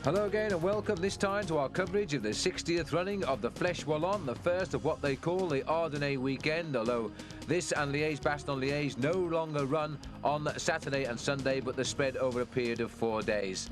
Hello again and welcome this time to our coverage of the 60th running of the Fleche Wallonne, the first of what they call the Ardennais weekend, although this and Liège-Bastogne-Liège no longer run on Saturday and Sunday, but they're spread over a period of 4 days.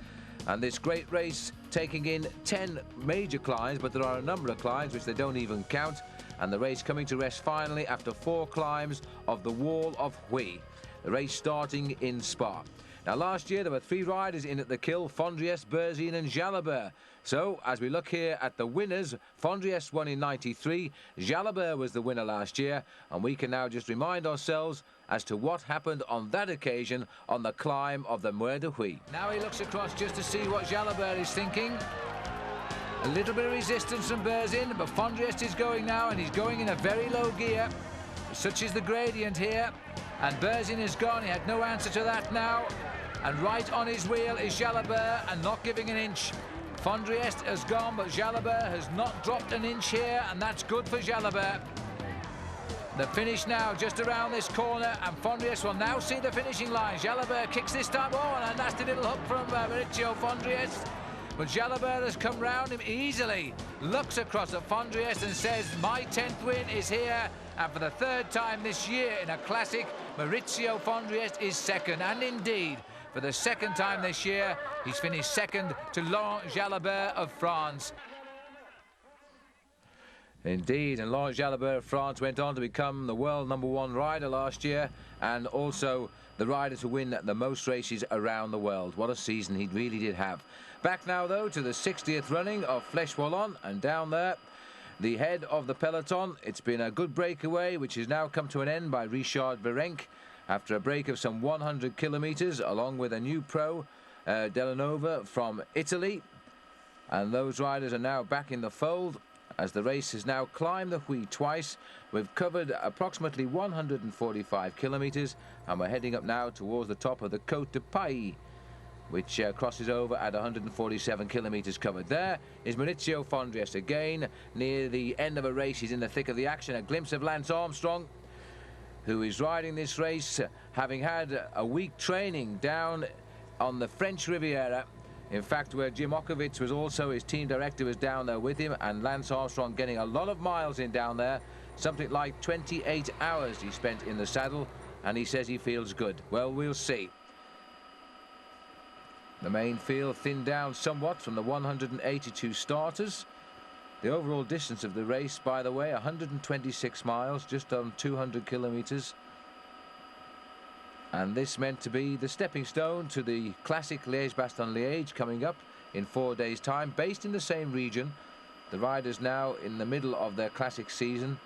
And this great race taking in 10 major climbs, but there are a number of climbs which they don't even count, and the race coming to rest finally after 4 climbs of the Wall of Huy, the race starting in Spa. Now, last year there were 3 riders in at the kill: Fondriest, Berzin and Jalabert. So, as we look here at the winners, Fondriest won in 93, Jalabert was the winner last year, and we can now just remind ourselves as to what happened on that occasion on the climb of the Mur de Huy. Now he looks across just to see what Jalabert is thinking. A little bit of resistance from Berzin, but Fondriest is going now, and he's going in a very low gear. Such is the gradient here, and Berzin is gone. He had no answer to that now. And right on his wheel is Jalabert, and not giving an inch. Fondriest has gone, but Jalabert has not dropped an inch here, and that's good for Jalabert. The finish now just around this corner, and Fondriest will now see the finishing line. Jalabert kicks this time. Oh, and a nasty little hook from Maurizio Fondriest. But Jalabert has come round him easily, looks across at Fondriest and says, my 10th win is here. And for the 3rd time this year in a classic, Maurizio Fondriest is second. And indeed, for the 2nd time this year, he's finished second to Laurent Jalabert of France. Indeed, and Laurent Jalabert of France went on to become the world #1 rider last year, and also the rider to win the most races around the world. What a season he really did have. Back now, though, to the 60th running of Fleche Wallonne, and down there, the head of the peloton. It's been a good breakaway, which has now come to an end by Richard Virenque, after a break of some 100 kilometres, along with a new pro, Delanova from Italy. And those riders are now back in the fold, as the race has now climbed the Huy twice. We've covered approximately 145 kilometres, and we're heading up now towards the top of the Côte de Paille, which crosses over at 147 kilometres covered. There is Maurizio Fondriest again, near the end of a race. He's in the thick of the action. A glimpse of Lance Armstrong, who is riding this race, having had a week training down on the French Riviera. In fact, where Jim Okovits was also, his team director was down there with him, and Lance Armstrong getting a lot of miles in down there. Something like 28 hours he spent in the saddle, and he says he feels good. Well, we'll see. The main field thinned down somewhat from the 182 starters. The overall distance of the race, by the way, 126 miles, just on 200 kilometres. And this meant to be the stepping stone to the classic Liège-Bastogne-Liège coming up in 4 days' time, based in the same region. The riders now in the middle of their classic season,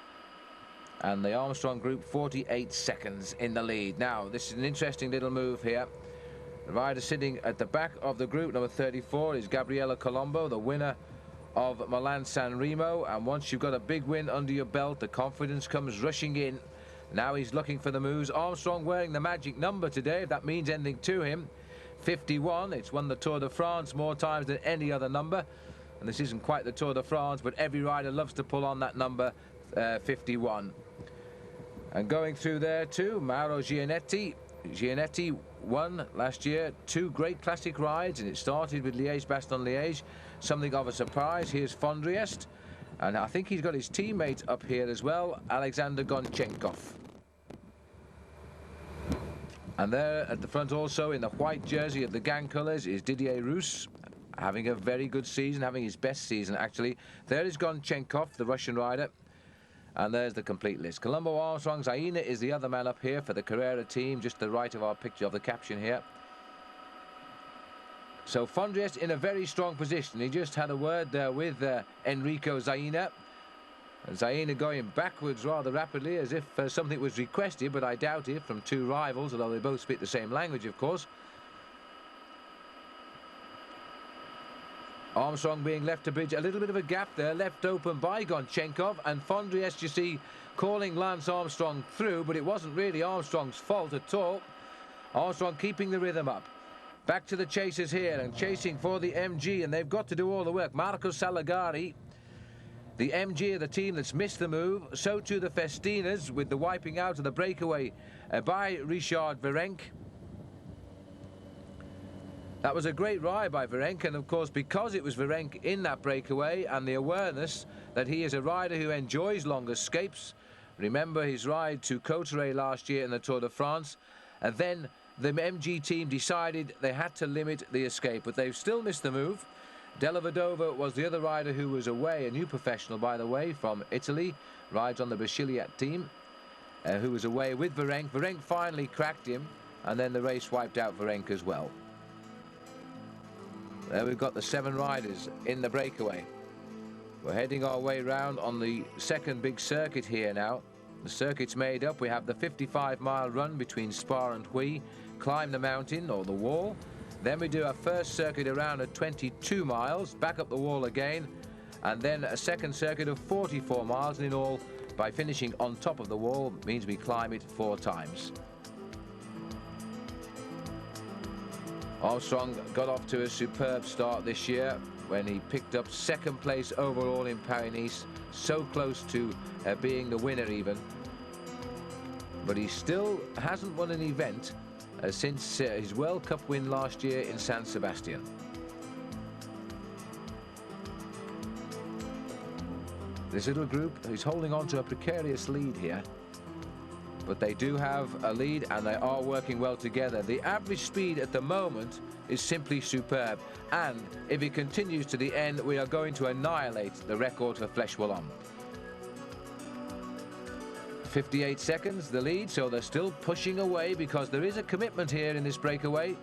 and the Armstrong group 48 seconds in the lead. Now, this is an interesting little move here. The rider sitting at the back of the group, number 34, is Gabriele Colombo, the winner of Milan-San Remo. And once you've got a big win under your belt, the confidence comes rushing in. Now he's looking for the moves. Armstrong wearing the magic number today, if that means anything to him. 51. It's won the Tour de France more times than any other number. And this isn't quite the Tour de France, but every rider loves to pull on that number, 51. And going through there too, Mauro Gianetti. Gianetti won last year 2 great classic rides, and it started with Liège-Bastogne-Liège. Something of a surprise. Here's Fondriest, and I think he's got his teammate up here as well, Alexander Gonchenkov. And there at the front also, in the white jersey of the gang colours, is Didier Rousse, having a very good season, having his best season actually. There is Gonchenkov, the Russian rider. And there's the complete list. Colombo, Armstrong, Zaina is the other man up here for the Carrera team, just to the right of our picture of the caption here. So Fondriest in a very strong position. He just had a word there with Enrico Zaina. And Zaina going backwards rather rapidly, as if something was requested, but I doubt it, from 2 rivals, although they both speak the same language, of course. Armstrong being left to bridge a little bit of a gap there, left open by Gonchenkov, and Fondriest, you see, calling Lance Armstrong through, but it wasn't really Armstrong's fault at all. Armstrong keeping the rhythm up. Back to the chasers here, and chasing for the MG, and they've got to do all the work. Marco Salagari, the MG of the team that's missed the move. So too the Festinas, with the wiping out of the breakaway by Richard Virenque. That was a great ride by Virenque, and of course because it was Virenque in that breakaway and the awareness that he is a rider who enjoys long escapes. Remember his ride to Cotteret last year in the Tour de France, and then the MG team decided they had to limit the escape, but they've still missed the move. Della Vedova was the other rider who was away, a new professional by the way from Italy, rides on the Brasiliat team, who was away with Virenque. Virenque finally cracked him, and then the race wiped out Virenque as well. There we've got the 7 riders in the breakaway. We're heading our way round on the second big circuit here now. The circuit's made up. We have the 55-mile run between Spa and Huy, climb the mountain or the wall. Then we do our first circuit around at 22 miles, back up the wall again, and then a second circuit of 44 miles, and in all, by finishing on top of the wall, means we climb it 4 times. Armstrong got off to a superb start this year when he picked up 2nd place overall in Paris-Nice, so close to being the winner even. But he still hasn't won an event since his World Cup win last year in San Sebastian. This little group is holding on to a precarious lead here, but they do have a lead and they are working well together. The average speed at the moment is simply superb, and if it continues to the end, we are going to annihilate the record for Fleche Wallonne. 58 seconds the lead, so they're still pushing away because there is a commitment here in this breakaway.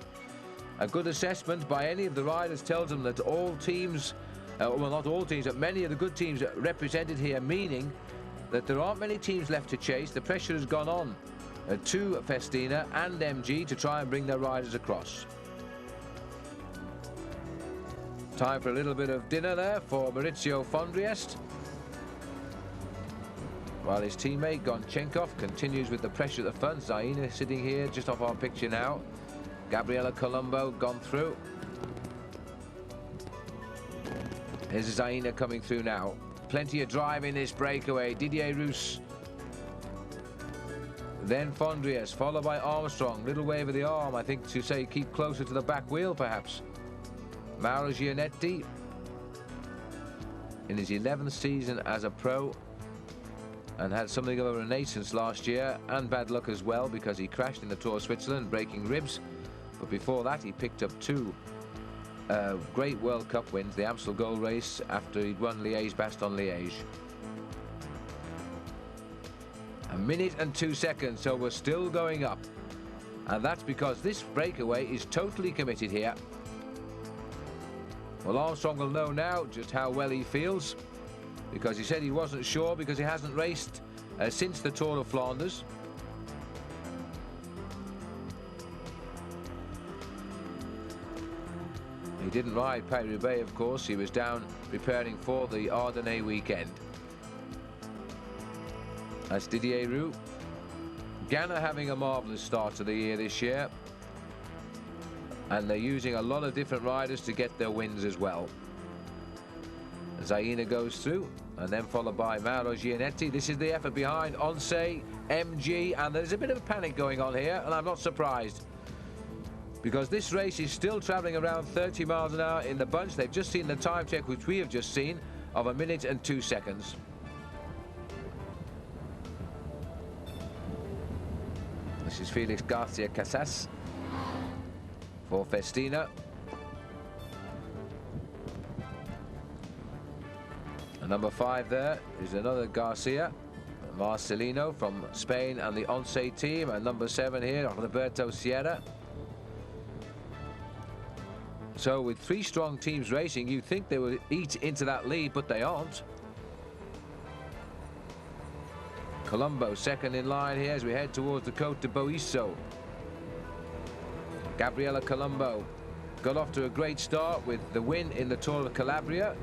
A good assessment by any of the riders tells them that all teams, well, not all teams, but many of the good teams are represented here, meaning that there aren't many teams left to chase. The pressure has gone on to Festina and MG to try and bring their riders across. Time for a little bit of dinner there for Maurizio Fondriest, while his teammate Gonchenkov continues with the pressure at the front. Zaina sitting here just off our picture now. Gabriella Colombo gone through. Here's Zaina coming through now. Plenty of drive in this breakaway. Didier Roos. Then Fondriest, followed by Armstrong. Little wave of the arm, I think, to say keep closer to the back wheel, perhaps. Mauro Gianetti, in his 11th season as a pro, and had something of a renaissance last year, and bad luck as well because he crashed in the Tour of Switzerland, breaking ribs. But before that, he picked up 2 great World Cup wins, the Amstel Gold Race after he'd won Liège-Bastogne-Liège. A minute and 2 seconds, so we're still going up. And that's because this breakaway is totally committed here. Well, Armstrong will know now just how well he feels, because he said he wasn't sure because he hasn't raced since the Tour of Flanders. He didn't ride Paris-Roubaix, of course. He was down preparing for the Ardennes weekend. That's Didier Roux. Ghana having a marvellous start to the year this year, and they're using a lot of different riders to get their wins as well. Zaina goes through, and then followed by Mauro Gianetti. This is the effort behind Onse, MG, and there's a bit of a panic going on here, and I'm not surprised, because this race is still travelling around 30 miles an hour in the bunch. They've just seen the time check, which we have just seen, of 1 minute and 2 seconds. This is Felix Garcia Casas for Festina. And number 5 there is another Garcia, Marcelino from Spain and the Onse team, and number 7 here, Roberto Sierra. So with 3 strong teams racing, you'd think they would eat into that lead, but they aren't. Colombo second in line here as we head towards the Côte de Boisso. Gabriella Colombo got off to a great start with the win in the Tour of Calabria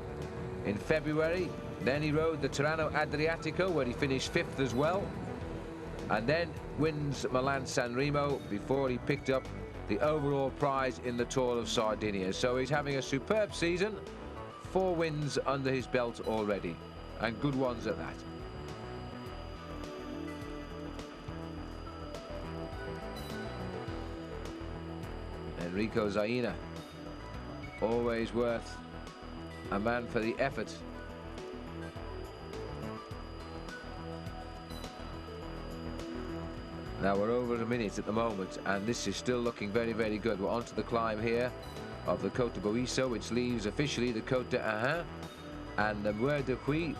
in February. Then he rode the Tirreno Adriatico, where he finished 5th as well, and then wins Milan San Remo before he picked up the overall prize in the Tour of Sardinia. So he's having a superb season, 4 wins under his belt already, and good ones at that. Enrico Zaina Always worth a man for the effort. Now we're over a minute at the moment, and this is still looking very, very good. We're onto the climb here of the Côte de Boisseau, which leaves officially the Côte de Ahin and the Muir de Huy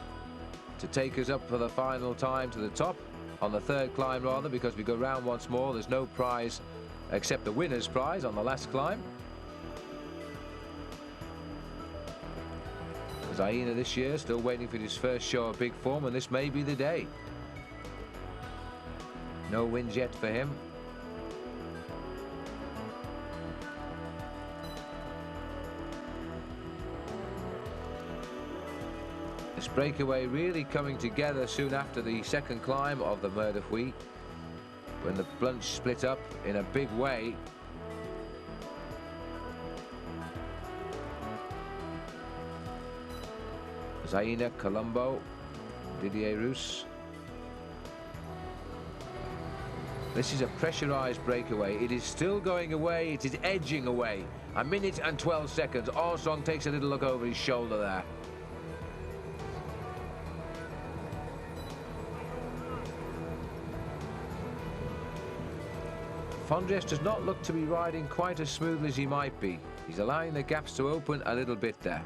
to take us up for the final time to the top, on the third climb rather, because we go round once more. There's no prize except the winner's prize on the last climb. Zaina this year still waiting for his first show of big form, and this may be the day. No wins yet for him. This breakaway really coming together soon after the second climb of the Muir de Huy, when the plunge split up in a big way. Zaina, Colombo, Didier Rousse. This is a pressurized breakaway. It is still going away. It is edging away. A minute and 12 seconds. Armstrong takes a little look over his shoulder there. Fondriest does not look to be riding quite as smoothly as he might be. He's allowing the gaps to open a little bit there.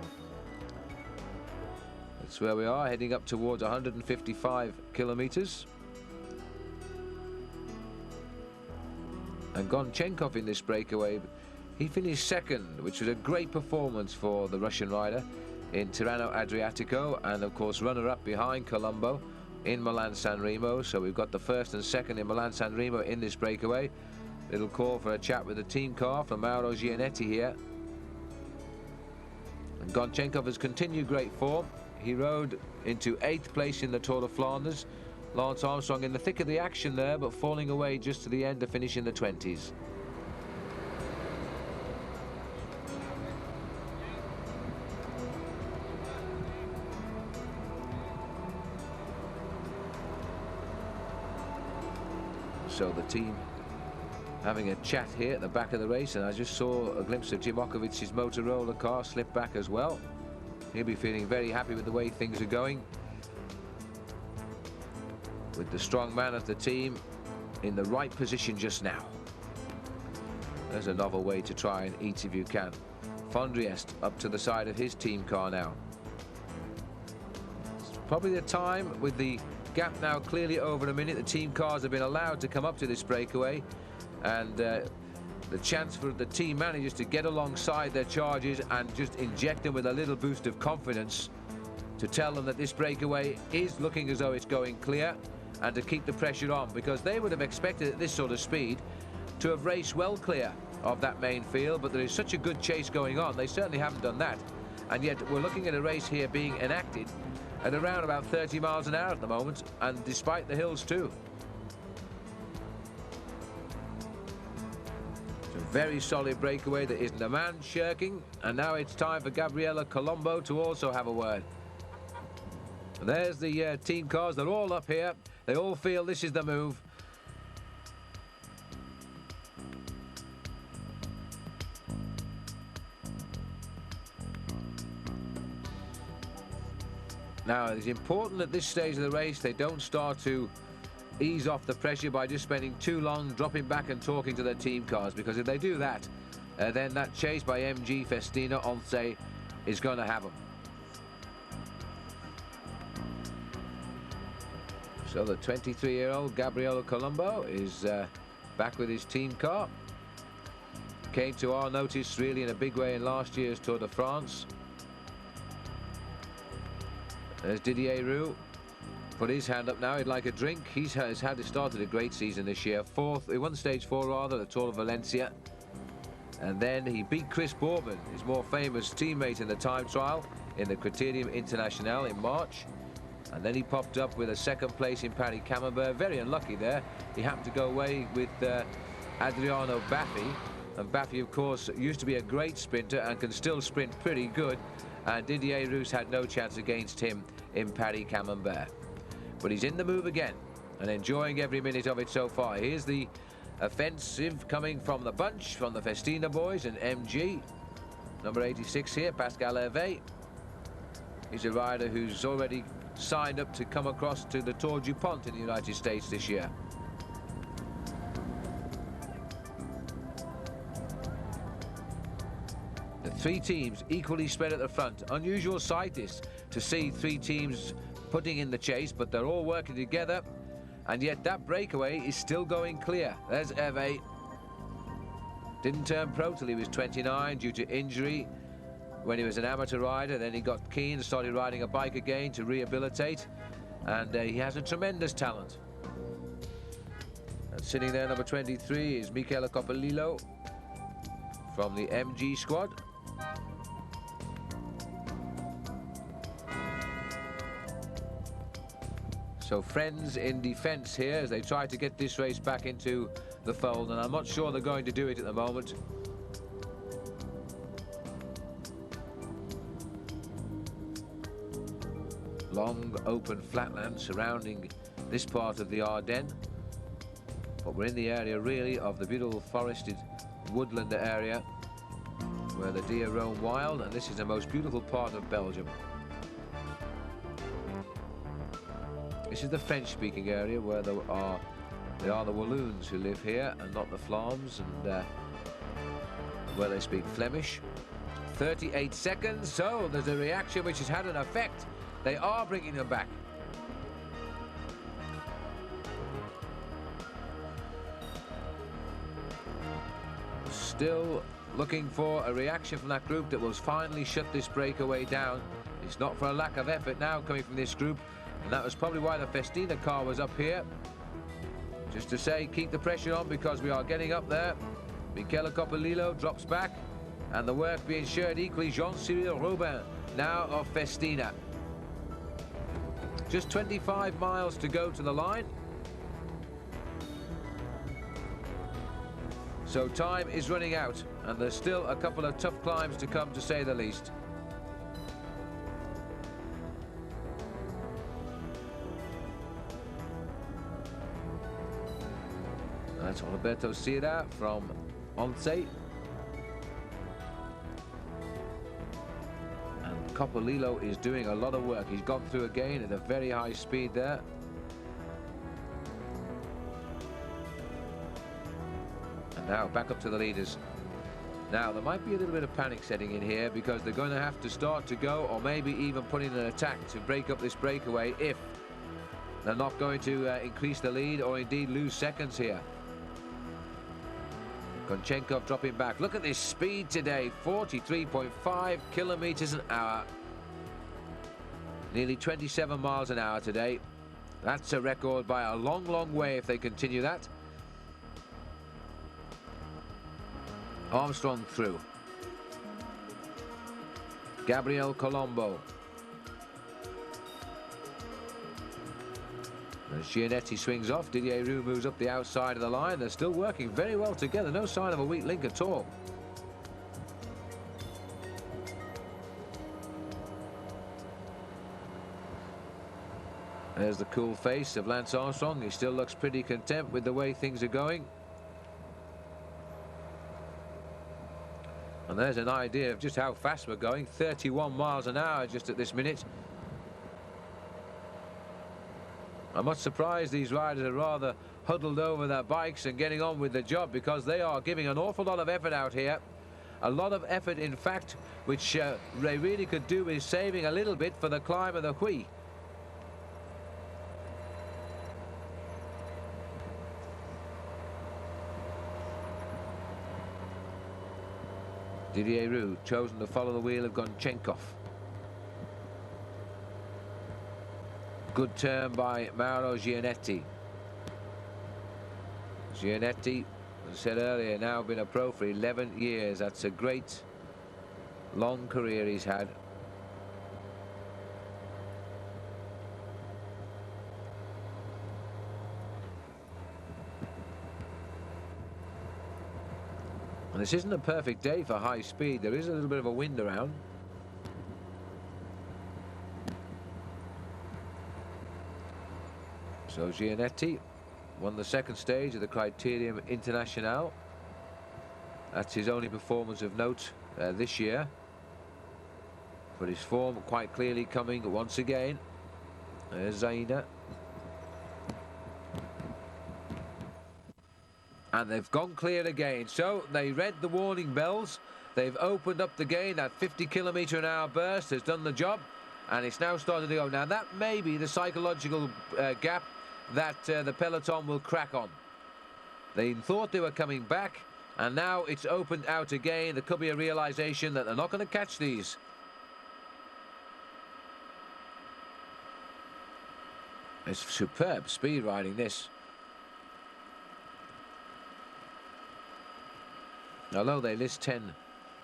That's where we are, heading up towards 155 kilometers. And Gonchenkov in this breakaway, he finished second, which was a great performance for the Russian rider in Tirreno Adriatico, and of course runner-up behind Colombo in Milan-San Remo. So we've got the first and second in Milan-San Remo in this breakaway. Little call for a chat with the team car from Mauro Gianetti here. And Gonchenkov has continued great form. He rode into 8th place in the Tour de Flanders. Lance Armstrong in the thick of the action there, but falling away just to the end to finish in the 20s. So the team having a chat here at the back of the race, and I just saw a glimpse of Jim Okovic's Motorola car slip back as well. He'll be feeling very happy with the way things are going, with the strong man of the team in the right position just now. There's a novel way to try and eat if you can. Fondriest up to the side of his team car now. It's probably the time, with the gap now clearly over a minute. The team cars have been allowed to come up to this breakaway, and the chance for the team managers to get alongside their charges and just inject them with a little boost of confidence to tell them that this breakaway is looking as though it's going clear, and to keep the pressure on, because they would have expected at this sort of speed to have raced well clear of that main field, but there is such a good chase going on. They certainly haven't done that, and yet we're looking at a race here being enacted at around about 30 miles an hour at the moment, and despite the hills too. It's a very solid breakaway. There isn't a man shirking, and now it's time for Gabriele Colombo to also have a word. There's the team cars. They're all up here. They all feel this is the move. Now, it's important at this stage of the race they don't start to ease off the pressure by just spending too long dropping back and talking to their team cars, because if they do that, then that chase by MG, Festina, Once is going to have them. So the 23-year-old Gabriele Colombo is back with his team car. Came to our notice really in a big way in last year's Tour de France. There's Didier Roux. Put his hand up now. He'd like a drink. He has started a great season this year. Fourth, he won stage 4 rather, the Tour of Valencia. And then he beat Chris Boardman, his more famous teammate in the time trial in the Criterium International in March. And then he popped up with a second place in Paris-Camembert. Very unlucky there. He happened to go away with Adriano Baffi. And Baffi, of course, used to be a great sprinter and can still sprint pretty good. And Didier Rousse had no chance against him in Paris-Camembert. But he's in the move again and enjoying every minute of it so far. Here's the offensive coming from the bunch, from the Festina boys and MG. Number 86 here, Pascal Hervé. He's a rider who's already signed up to come across to the Tour du Pont in the United States this year. The three teams equally spread at the front. Unusual sight this to see three teams putting in the chase, but they're all working together, and yet that breakaway is still going clear. There's Hervé. Didn't turn pro till he was 29 due to injury when he was an amateur rider. Then he got keen and started riding a bike again to rehabilitate, and he has a tremendous talent. And sitting there, number 23, is Michele Coppolillo from the MG squad. So friends in defence here as they try to get this race back into the fold, and I'm not sure they're going to do it at the moment. Long open flatland surrounding this part of the Ardennes, but we're in the area really of the beautiful forested woodland area where the deer roam wild, and this is the most beautiful part of Belgium. This is the French-speaking area where they are the Walloons who live here and not the Flames, and where they speak Flemish. 38 seconds, so there's a reaction which has had an effect. They are bringing them back. Still looking for a reaction from that group that will finally shut this breakaway down. It's not for a lack of effort now coming from this group, and that was probably why the Festina car was up here. Just to say, keep the pressure on because we are getting up there. Michele Coppolillo drops back, and the work being shared equally. Jean-Cyril Robin now of Festina. Just 25 miles to go to the line. So time is running out, and there's still a couple of tough climbs to come, to say the least. That's Roberto Sierra from Once. And Coppolillo is doing a lot of work. He's gone through again at a very high speed there. And now back up to the leaders. Now there might be a little bit of panic setting in here because they're going to have to start to go, or maybe even put in an attack to break up this breakaway if they're not going to increase the lead or indeed lose seconds here. Konchenkov dropping back. Look at this speed today, 43.5 kilometers an hour. Nearly 27 miles an hour today. That's a record by a long, long way if they continue that. Armstrong through. Gabriel Colombo. As Gianetti swings off, Didier Roux moves up the outside of the line. They're still working very well together. No sign of a weak link at all. There's the cool face of Lance Armstrong. He still looks pretty content with the way things are going. And there's an idea of just how fast we're going. 31 miles an hour just at this minute. I'm not surprised these riders are rather huddled over their bikes and getting on with the job, because they are giving an awful lot of effort out here. A lot of effort, in fact, which they really could do with saving a little bit for the climb of the Huy. Didier Roux chosen to follow the wheel of Konchenkov. Good turn by Mauro Gianetti. Gianetti, as I said earlier, now been a pro for 11 years. That's a great long career he's had. And this isn't a perfect day for high speed. There is a little bit of a wind around. So Gianetti won the second stage of the Criterium International. That's his only performance of note this year. But his form quite clearly coming once again. There's Zaina. And they've gone clear again. So they read the warning bells. They've opened up the gain. That 50km/h burst has done the job. And it's now started to go. Now that may be the psychological gap that the peloton will crack on. They thought they were coming back. And now it's opened out again. There could be a realization that they're not going to catch these. It's superb speed riding this. Although they list 10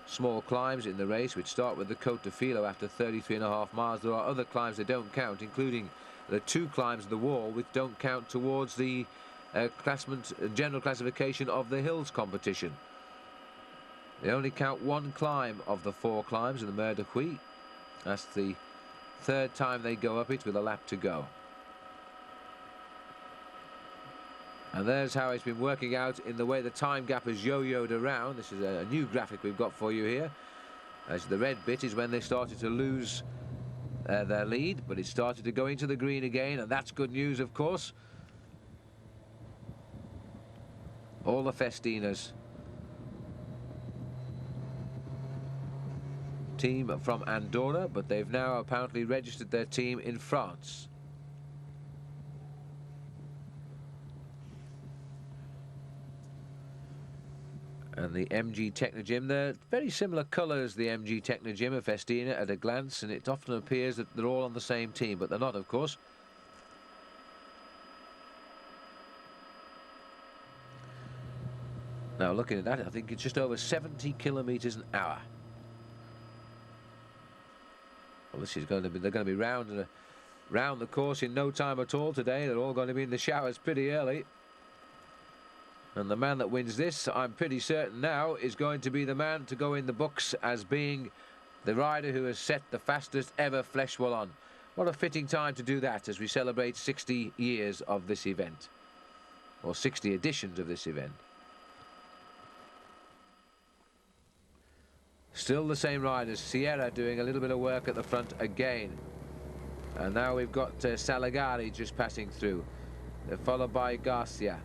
small climbs in the race, which start with the Côte de Filo after 33.5 miles, there are other climbs that don't count, including the 2 climbs of the wall, which don't count towards the general classification of the hills competition. They only count 1 climb of the 4 climbs in the Mer de Huy. That's the 3rd time they go up it with a lap to go. And there's how it's been working out in the way the time gap has yo-yoed around. This is a new graphic we've got for you here. As the red bit is when they started to lose their lead, but it started to go into the green again, and that's good news, of course. All the Festinas. Team from Andorra, but they've now apparently registered their team in France. And the MG Technogym, they're very similar colours, the MG Technogym and Festina at a glance, and it often appears that they're all on the same team, but they're not, of course. Now, looking at that, I think it's just over 70 kilometres an hour. Well, this is going to be, they're going to be round the course in no time at all today. They're all going to be in the showers pretty early. And the man that wins this, I'm pretty certain now, is going to be the man to go in the books as being the rider who has set the fastest ever Fleche Wallonne. What a fitting time to do that as we celebrate 60 years of this event, or 60 editions of this event. Still the same riders, Sierra doing a little bit of work at the front again. And now we've got Salagari just passing through. They're followed by Garcia.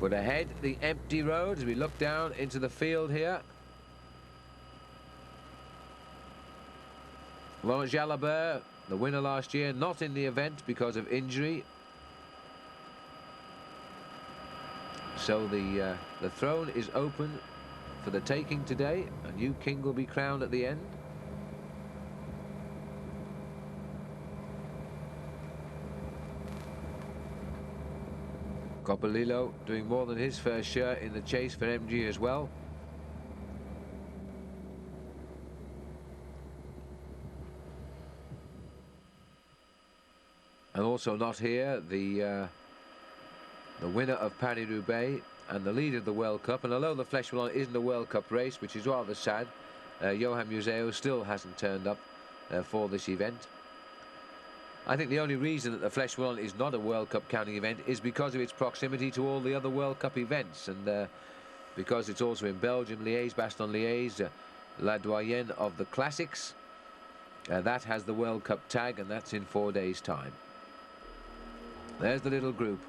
But ahead, the empty road as we look down into the field here. Laurent Jalabert, the winner last year, not in the event because of injury. So the throne is open for the taking today. A new king will be crowned at the end. Coppolillo doing more than his fair share in the chase for MG as well. And also not here, the winner of Paris-Roubaix and the leader of the World Cup. And although the Fleche Wallonne isn't a World Cup race, which is rather sad, Johan Museo still hasn't turned up for this event. I think the only reason that the Fleche Wallonne is not a World Cup counting event is because of its proximity to all the other World Cup events, and because it's also in Belgium, Liège-Bastogne-Liège, La Doyenne of the Classics. That has the World Cup tag, and that's in 4 days' time. There's the little group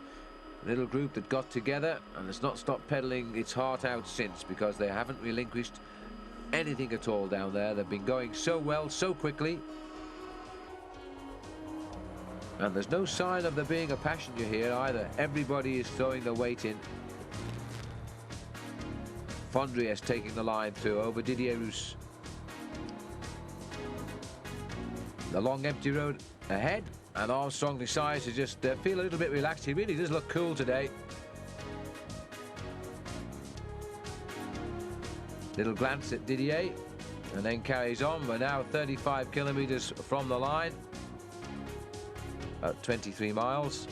that got together and has not stopped pedalling its heart out since, because they haven't relinquished anything at all down there. They've been going so well, so quickly. And there's no sign of there being a passenger here either. Everybody is throwing their weight in. Fondriest taking the line through over Didier Rousse. The long empty road ahead, and Armstrong decides to just feel a little bit relaxed. He really does look cool today. Little glance at Didier, and then carries on. We're now 35 kilometres from the line. About 23 miles.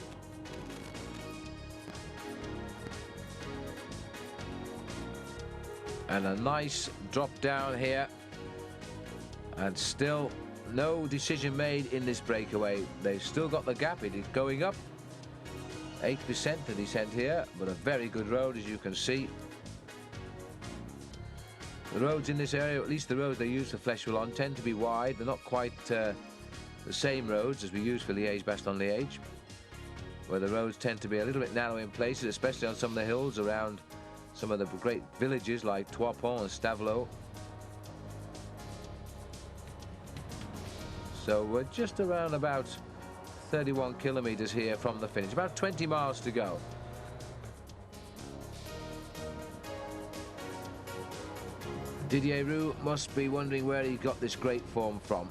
And a nice drop down here. And still no decision made in this breakaway. They've still got the gap. It is going up. 8% the descent here, but a very good road, as you can see. The roads in this area, at least the roads they use for Fleche Wallonne, tend to be wide. They're not quite the same roads as we use for Liège-Bastogne-Liège, where the roads tend to be a little bit narrow in places, especially on some of the hills around some of the great villages like Toipon and Stavelot. So we're just around about 31 kilometers here from the finish, about 20 miles to go. Didier Roux must be wondering where he got this great form from.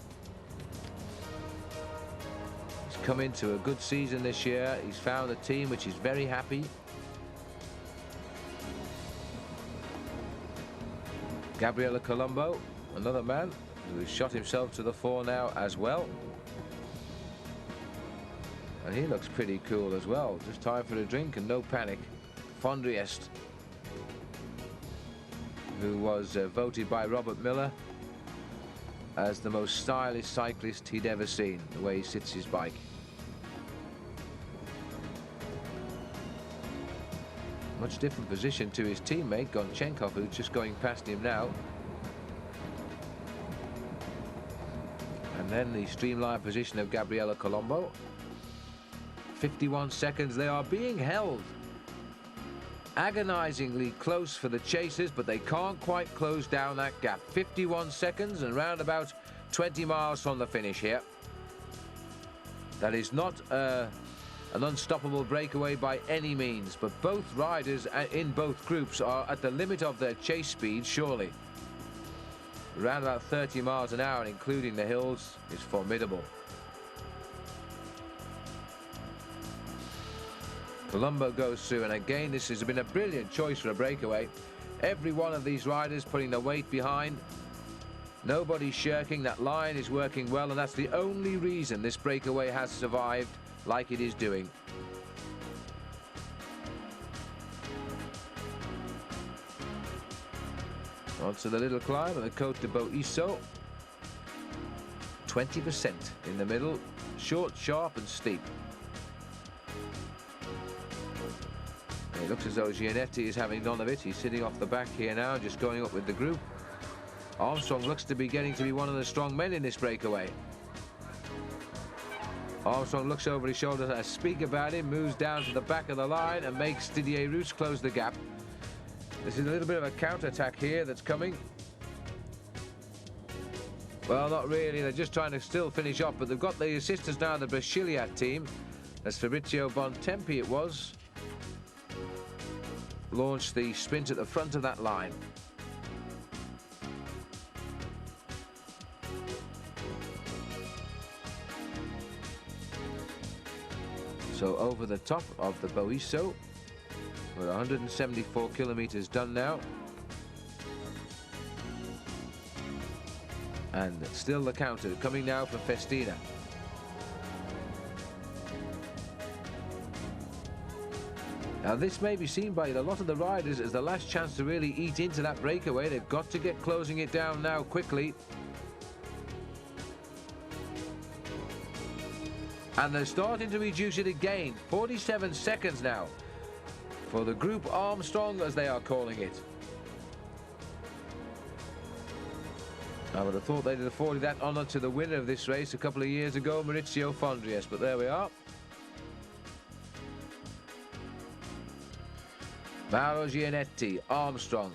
He's come into a good season this year. He's found a team which is very happy. Gabriele Colombo, another man who has shot himself to the fore now as well. And he looks pretty cool as well. Just time for a drink and no panic. Fondriest, who was voted by Robert Miller as the most stylish cyclist he'd ever seen, the way he sits his bike. Much different position to his teammate Gonchenkov, who's just going past him now. And then the streamlined position of Gabriele Colombo. 51 seconds, they are being held agonizingly close for the chasers, but they can't quite close down that gap. 51 seconds and round about 20 miles from the finish here. That is not an unstoppable breakaway by any means, but both riders in both groups are at the limit of their chase speed, surely. Around about 30 miles an hour, including the hills, is formidable. Colombo goes through, and again this has been a brilliant choice for a breakaway. Every one of these riders putting the weight behind. Nobody shirking. That line is working well, and that's the only reason this breakaway has survived like it is doing. Onto the little climb of the Côte de Boisseau. 20% in the middle, short, sharp and steep. And it looks as though Gianetti is having none of it. He's sitting off the back here now, just going up with the group. Armstrong looks to be getting to be one of the strong men in this breakaway. Armstrong looks over his shoulder to speak about him, moves down to the back of the line and makes Didier Roux close the gap. This is a little bit of a counter-attack here that's coming. Well, not really. They're just trying to still finish off, but they've got the assistance now, the Brasiliat team. As Fabrizio Bontempi it was, launched the sprint at the front of that line. So over the top of the Boisseau, we're 174 kilometers done now. And still the counter coming now for Festina. Now this may be seen by a lot of the riders as the last chance to really eat into that breakaway. They've got to get closing it down now quickly. And they're starting to reduce it again. 47 seconds now for the group Armstrong, as they are calling it. I would have thought they'd have afforded that honour to the winner of this race a couple of years ago, Maurizio Fondriest, but there we are. Mauro Gianetti, Armstrong.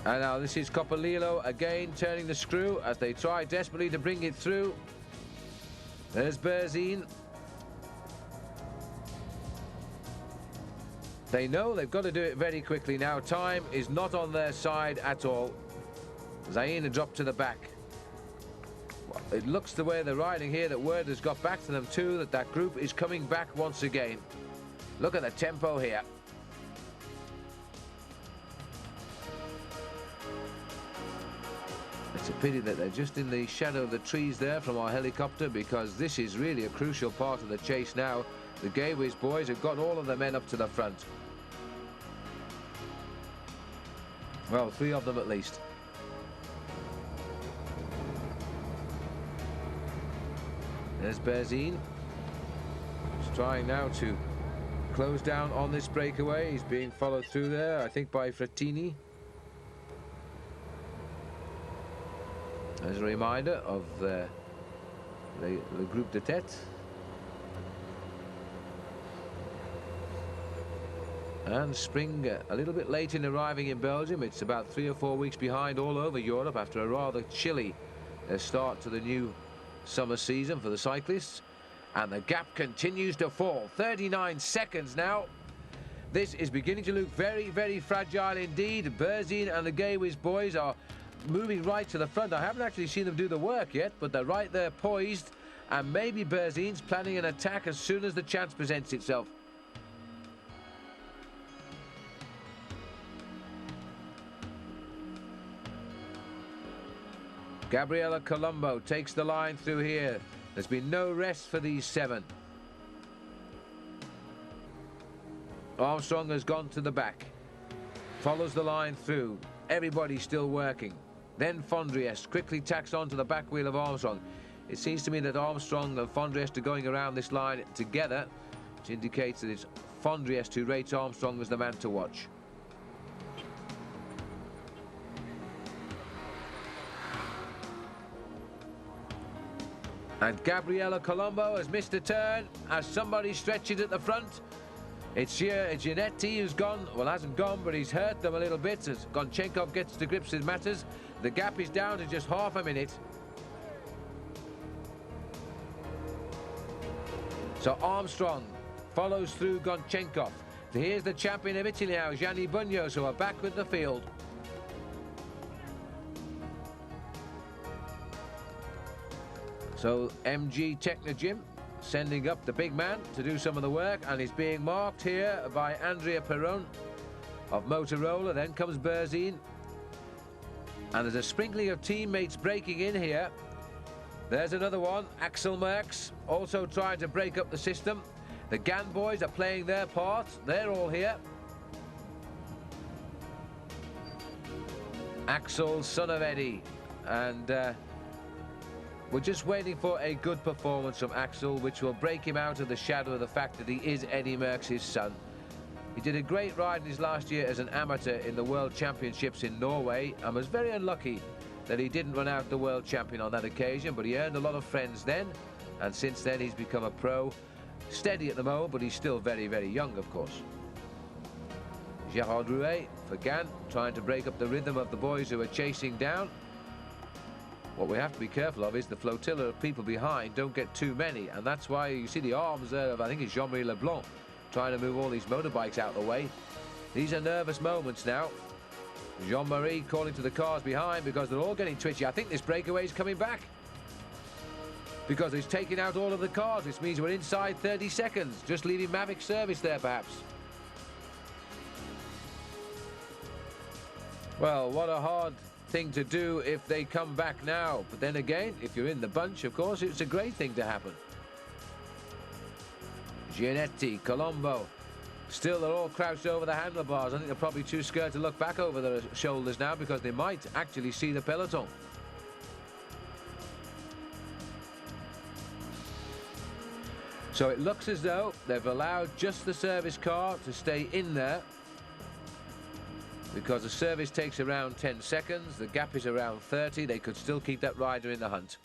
And now this is Coppolillo again turning the screw as they try desperately to bring it through. There's Berzin. They know they've got to do it very quickly now. Time is not on their side at all. Zayn had dropped to the back. It looks the way they're riding here that word has got back to them too, that that group is coming back once again. Look at the tempo here. It's a pity that they're just in the shadow of the trees there from our helicopter, because this is really a crucial part of the chase now. The Gateways boys have got all of their men up to the front. Well, 3 of them at least. There's Berzin. He's trying now to close down on this breakaway. He's being followed through there, I think, by Frattini. As a reminder of the groupe de tête. And spring a little bit late in arriving in Belgium. It's about 3 or 4 weeks behind all over Europe after a rather chilly start to the new summer season for the cyclists. And the gap continues to fall. 39 seconds now. This is beginning to look very, very fragile indeed. Berzin and the Gaywiz boys are moving right to the front. I haven't actually seen them do the work yet, but they're right there poised. And maybe Berzin's planning an attack as soon as the chance presents itself. Gabriella Colombo takes the line through here. There's been no rest for these 7. Armstrong has gone to the back. Follows the line through. Everybody's still working. Then Fondriest quickly tacks onto the back wheel of Armstrong. It seems to me that Armstrong and Fondriest are going around this line together, which indicates that it's Fondriest who rates Armstrong as the man to watch. And Gabriella Colombo has missed a turn as somebody stretches at the front. It's Giannetti who's gone. Well, hasn't gone, but he's hurt them a little bit as Gonchenkov gets to grips with matters. The gap is down to just half a minute. So Armstrong follows through Gonchenkov. Here's the champion of Italy now, Gianni Bugnos, who are back with the field. So MG Technogym sending up the big man to do some of the work, and he's being marked here by Andrea Perron of Motorola. Then comes Berzin, and there's a sprinkling of teammates breaking in here. There's another one, Axel Merckx, also trying to break up the system. The Gann boys are playing their part. They're all here. Axel, son of Eddie, and we're just waiting for a good performance from Axel, which will break him out of the shadow of the fact that he is Eddie Merckx' son. He did a great ride in his last year as an amateur in the World Championships in Norway, and was very unlucky that he didn't run out the world champion on that occasion, but he earned a lot of friends then, and since then he's become a pro. Steady at the moment, but he's still very, very young, of course. Gerard Rouet for Gann, trying to break up the rhythm of the boys who are chasing down. What we have to be careful of is the flotilla of people behind don't get too many, and that's why you see the arms there of, I think it's Jean-Marie Leblanc, trying to move all these motorbikes out of the way. These are nervous moments now. Jean-Marie calling to the cars behind because they're all getting twitchy. I think this breakaway is coming back because he's taking out all of the cars, which means we're inside 30 seconds, just leaving Mavic service there perhaps. Well, what a hard thing to do if they come back now, but then again, if you're in the bunch, of course, it's a great thing to happen. Giannetti, Colombo, still they're all crouched over the handlebars. I think they're probably too scared to look back over their shoulders now because they might actually see the peloton. So it looks as though they've allowed just the service car to stay in there, because the service takes around 10 seconds, the gap is around 30, they could still keep that rider in the hunt.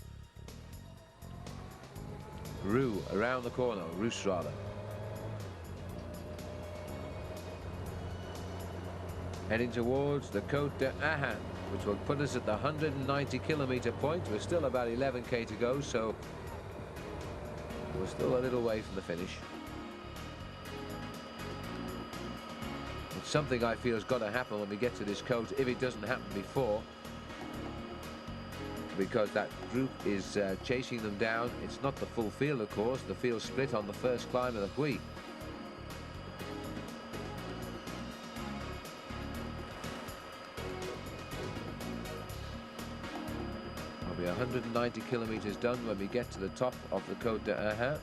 Roux around the corner, Roos rather. Heading towards the Côte d'Ahan, which will put us at the 190-kilometre point. We're still about 11k to go, so we're still a little way from the finish. It's something I feel has got to happen when we get to this coast, if it doesn't happen before, because that group is chasing them down. It's not the full field, of course. The field split on the first climb of the Puy. I'll be 190 kilometres done when we get to the top of the Côte d'Ahan.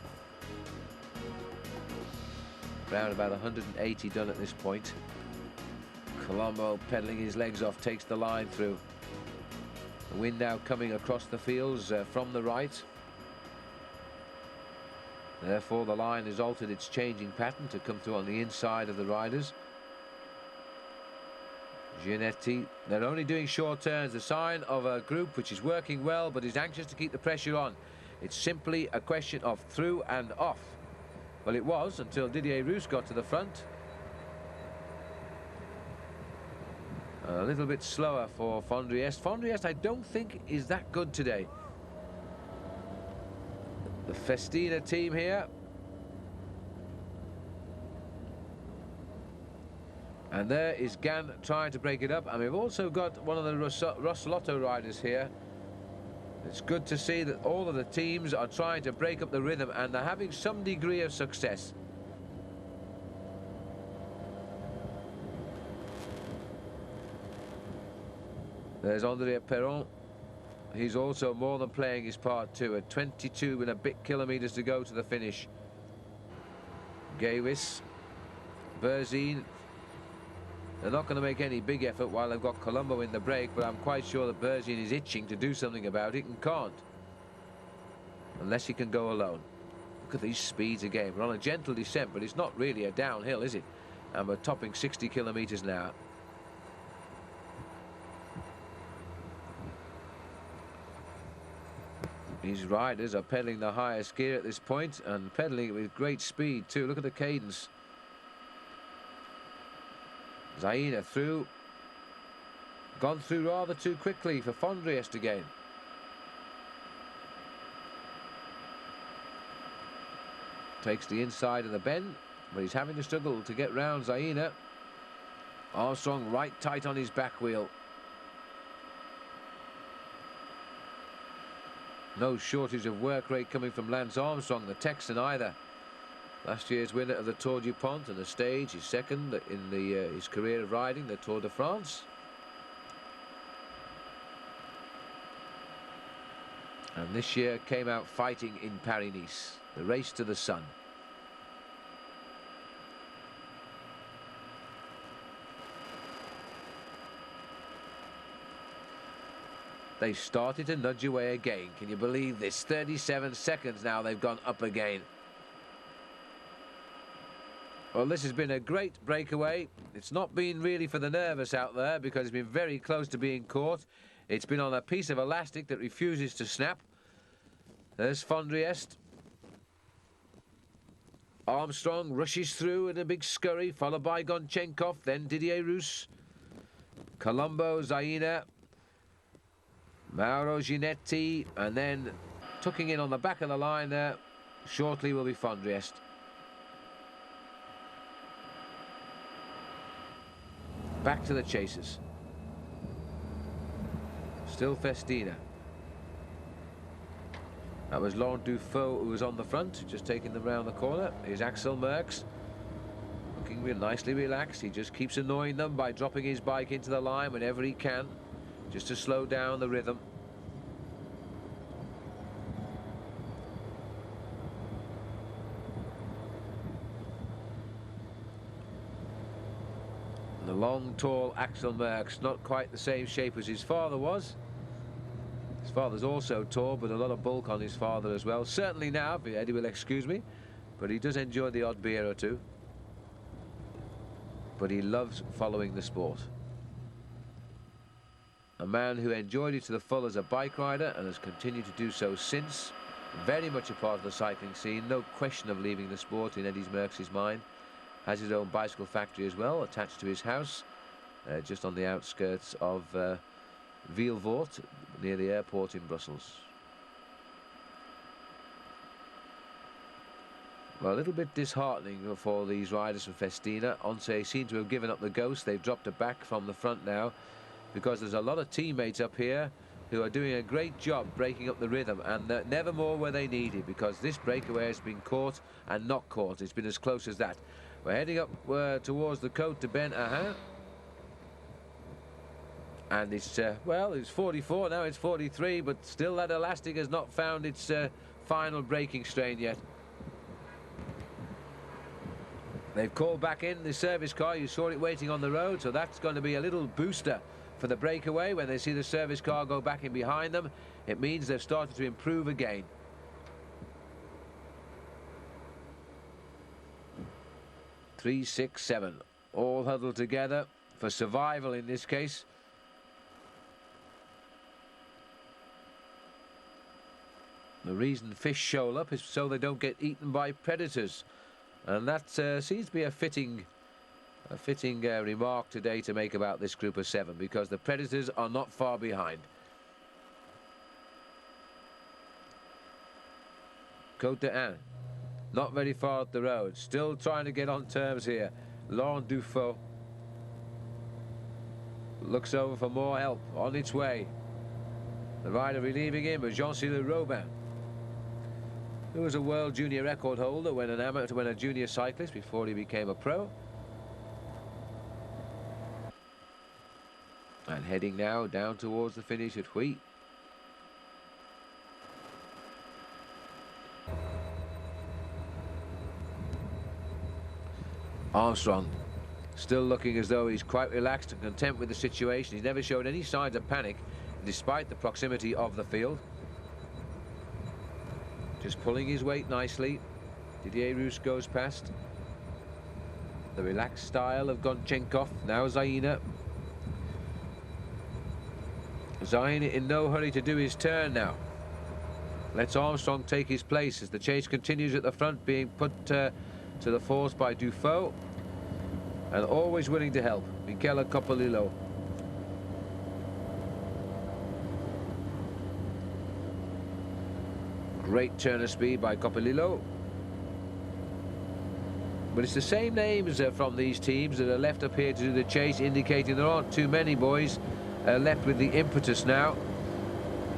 Around about 180 done at this point. Colombo pedaling his legs off, takes the line through. The wind now coming across the fields from the right. Therefore, the line has altered its changing pattern to come through on the inside of the riders. Gianetti, they're only doing short turns, a sign of a group which is working well but is anxious to keep the pressure on. It's simply a question of through and off. Well, it was until Didier Roos got to the front. A little bit slower for Fondriest. Fondriest, I don't think, is that good today. The Festina team here. And there is Gann trying to break it up. And we've also got one of the Rossellotto riders here. It's good to see that all of the teams are trying to break up the rhythm, and they're having some degree of success. There's Andrea Perron. He's also more than playing his part too, at 22 and a bit kilometres to go to the finish. Gawis, Berzin. They're not going to make any big effort while they've got Colombo in the break, but I'm quite sure that Berzin is itching to do something about it and can't. Unless he can go alone. Look at these speeds again. We're on a gentle descent, but it's not really a downhill, is it? And we're topping 60 kilometres an hour. These riders are pedaling the highest gear at this point, and pedaling it with great speed too. Look at the cadence. Zaina through. Gone through rather too quickly for Fondriest again. Takes the inside of the bend, but he's having to struggle to get round Zaina. Armstrong right tight on his back wheel. No shortage of work rate coming from Lance Armstrong, the Texan, either. Last year's winner of the Tour du Pont and the stage, his second in his career of riding, the Tour de France. And this year came out fighting in Paris-Nice, the race to the sun. They started to nudge away again. Can you believe this? 37 seconds now they've gone up again. Well, this has been a great breakaway. It's not been really for the nervous out there because it's been very close to being caught. It's been on a piece of elastic that refuses to snap. There's Fondriest. Armstrong rushes through in a big scurry, followed by Gonchenkov, then Didier Roos. Colombo, Zaina. Mauro Gianetti, and then tucking in on the back of the line there shortly will be Fondriest. Back to the chasers. Still Festina. That was Laurent Dufaux who was on the front, just taking them round the corner. Here's Axel Merckx, looking real nicely relaxed. He just keeps annoying them by dropping his bike into the line whenever he can, just to slow down the rhythm. The long, tall Axel Merckx, not quite the same shape as his father was. His father's also tall, but a lot of bulk on his father as well. Certainly now, Eddie will excuse me, but he does enjoy the odd beer or two. But he loves following the sport. A man who enjoyed it to the full as a bike rider and has continued to do so since. Very much a part of the cycling scene, no question of leaving the sport in Eddie Merckx's mind. Has his own bicycle factory as well, attached to his house, just on the outskirts of Vilvoort, near the airport in Brussels. Well, a little bit disheartening for these riders from Festina. Once seem to have given up the ghost. They've dropped it back from the front now, because there's a lot of teammates up here who are doing a great job breaking up the rhythm, and never more were they needed, because this breakaway has been caught and not caught. It's been as close as that. We're heading up towards the Côte de Ben Ahin. And it's, well, it's 44, now it's 43, but still that elastic has not found its final braking strain yet. They've called back in the service car. You saw it waiting on the road, so that's going to be a little booster for the breakaway. When they see the service car go back in behind them, it means they've started to improve again. 3, 6, 7. All huddled together for survival in this case. The reason fish shoal up is so they don't get eaten by predators. And that seems to be a fitting remark today to make about this group of 7, because the predators are not far behind. Côte d'Ain, not very far up the road, still trying to get on terms here. Laurent Dufaux looks over for more help, on its way. The rider relieving him was Jean-Cyril Robin, who was a world junior record holder when a junior cyclist before he became a pro. And heading now down towards the finish at Huy. Armstrong still looking as though he's quite relaxed and content with the situation. He's never showed any signs of panic despite the proximity of the field. Just pulling his weight nicely. Didier Rousse goes past. The relaxed style of Gonchenkov. Now Zaina. Zaina in no hurry to do his turn now. Lets Armstrong take his place as the chase continues at the front, being put to the force by Dufaux. And always willing to help, Michele Coppolillo. Great turn of speed by Coppolillo. But it's the same names from these teams that are left up here to do the chase, indicating there aren't too many boys left with the impetus now.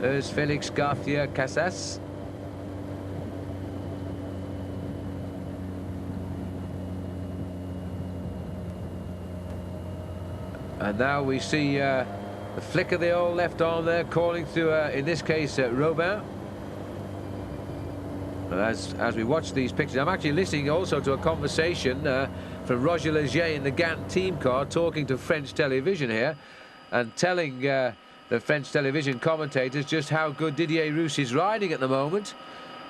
There's Felix Garcia Casas. And now we see the flick of the old left arm there, calling through, in this case, Robin. And as we watch these pictures, I'm actually listening also to a conversation from Roger Leger in the Gant team car, talking to French television here, and telling the French television commentators just how good Didier Rousse is riding at the moment,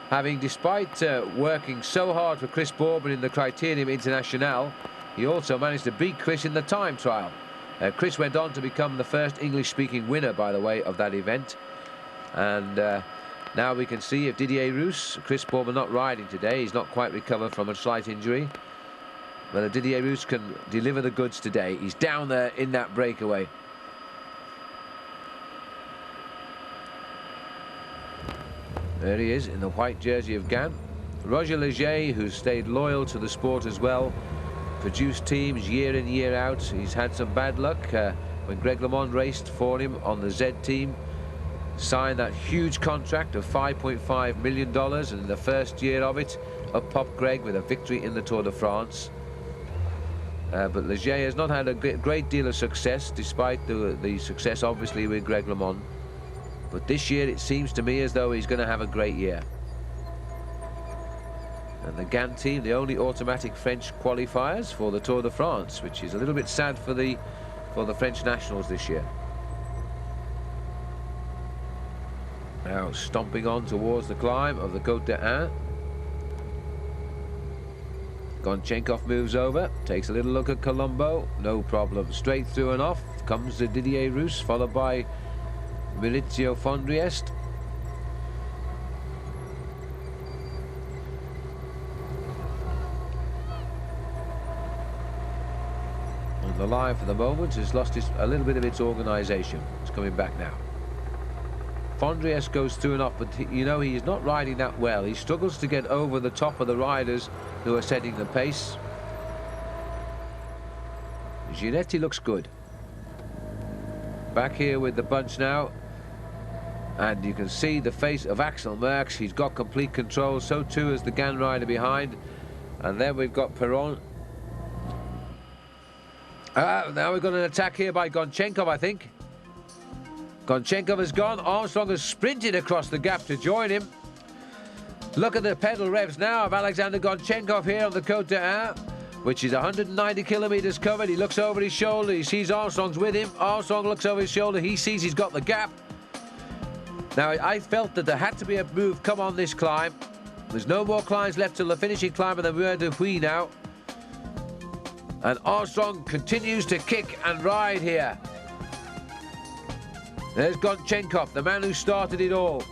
having, despite working so hard for Chris Bourbon in the Criterium International, he also managed to beat Chris in the time trial. Chris went on to become the first English-speaking winner, by the way, of that event. And now we can see if Didier Rousse, Chris Bourbon not riding today, he's not quite recovered from a slight injury. Whether Didier Rousse can deliver the goods today. He's down there in that breakaway. There he is in the white jersey of Gant. Roger Leger, who's stayed loyal to the sport as well, produced teams year in, year out. He's had some bad luck when Greg LeMond raced for him on the Z team. Signed that huge contract of $5.5 million, and in the first year of it, up popped Greg with a victory in the Tour de France. But Leger has not had a great deal of success, despite the success, obviously, with Greg LeMond. But this year, it seems to me as though he's going to have a great year. And the Gant team, the only automatic French qualifiers for the Tour de France, which is a little bit sad for the French nationals this year. Now stomping on towards the climb of the Côte d'Ain. Gonchenkov moves over, takes a little look at Colombo, no problem. Straight through and off comes the Didier Rousse, followed by Maurizio Fondriest. The line for the moment has lost a little bit of its organisation. It's coming back now. Fondriest goes through and off, but you know, he's not riding that well. He struggles to get over the top of the riders who are setting the pace. Ginetti looks good. Back here with the bunch now. And you can see the face of Axel Merckx. He's got complete control. So too is the Gant rider behind. And then we've got Perron. Now we've got an attack here by Gonchenkov, I think. Gonchenkov has gone. Armstrong has sprinted across the gap to join him. Look at the pedal revs now of Alexander Gonchenkov here on the Côte d'Ain, which is 190 kilometres covered. He looks over his shoulder. He sees Armstrong's with him. Armstrong looks over his shoulder. He sees he's got the gap. Now, I felt that there had to be a move come on this climb. There's no more climbs left till the finishing climb of the Mur de Huy now. And Armstrong continues to kick and ride here. There's Gonchenkov, the man who started it all.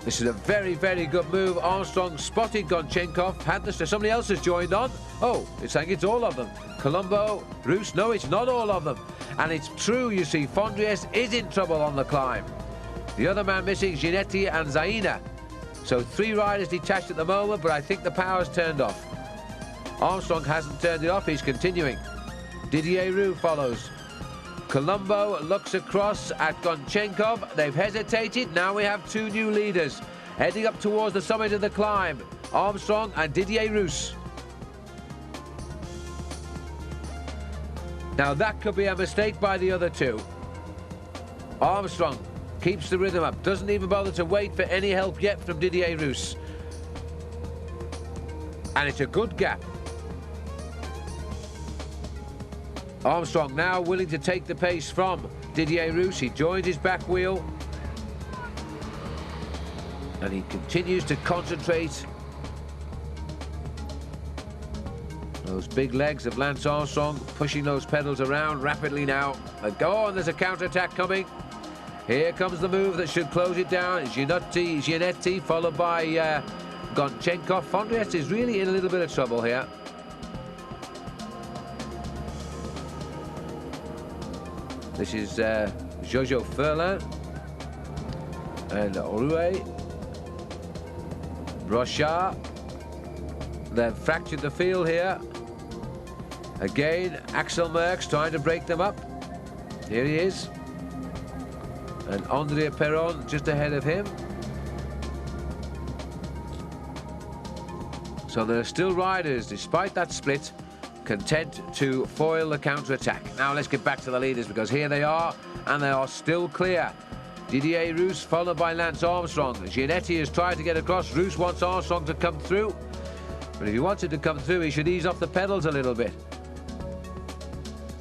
This is a very, very good move. Armstrong spotted Gonchenkov. Had this, somebody else has joined on. Oh, it's saying it's all of them. Colombo, Roos, no, it's not all of them. And it's true, you see, Fondries is in trouble on the climb. The other man missing, Ginetti and Zaina. So 3 riders detached at the moment, but I think the power's turned off. Armstrong hasn't turned it off, he's continuing. Didier Roux follows. Colombo looks across at Gonchenkov. They've hesitated. Now we have 2 new leaders heading up towards the summit of the climb. Armstrong and Didier Roux. Now that could be a mistake by the other 2. Armstrong keeps the rhythm up. Doesn't even bother to wait for any help yet from Didier Roux. And it's a good gap. Armstrong now willing to take the pace from Didier Roux. He joins his back wheel. And he continues to concentrate. Those big legs of Lance Armstrong pushing those pedals around rapidly now. Go on, there's a counter-attack coming. Here comes the move that should close it down. Ginetti followed by Gonchenkov. Fondries is really in a little bit of trouble here. This is Jojo Furlan and Rouet. Brochard. They've fractured the field here. Again, Axel Merckx trying to break them up. Here he is. And Andrea Perron just ahead of him. So there are still riders, despite that split, content to foil the counter-attack. Now let's get back to the leaders, because here they are, and they are still clear. Didier Roux followed by Lance Armstrong. Ginetti has tried to get across. Roux wants Armstrong to come through. But if he wanted to come through, he should ease off the pedals a little bit.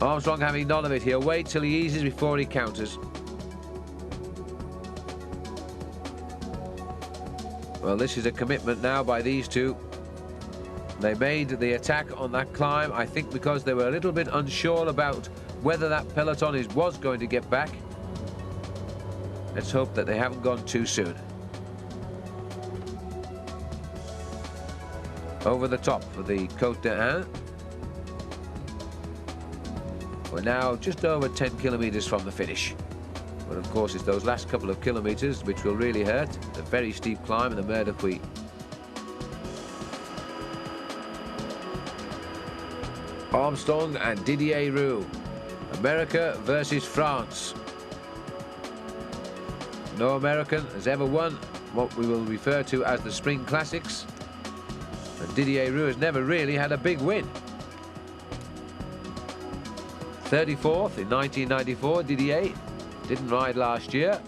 Armstrong having none of it. He'll wait till he eases before he counters. Well, this is a commitment now by these 2. They made the attack on that climb, I think, because they were a little bit unsure about whether that peloton was going to get back. Let's hope that they haven't gone too soon. Over the top for the Côte d'Ain. We're now just over 10 kilometres from the finish. But of course, it's those last couple of kilometres which will really hurt. The very steep climb in the Mer de Puy. Armstrong and Didier Roux. America versus France. No American has ever won what we will refer to as the Spring Classics. And Didier Roux has never really had a big win. 34th in 1994, Didier. Didn't ride last year.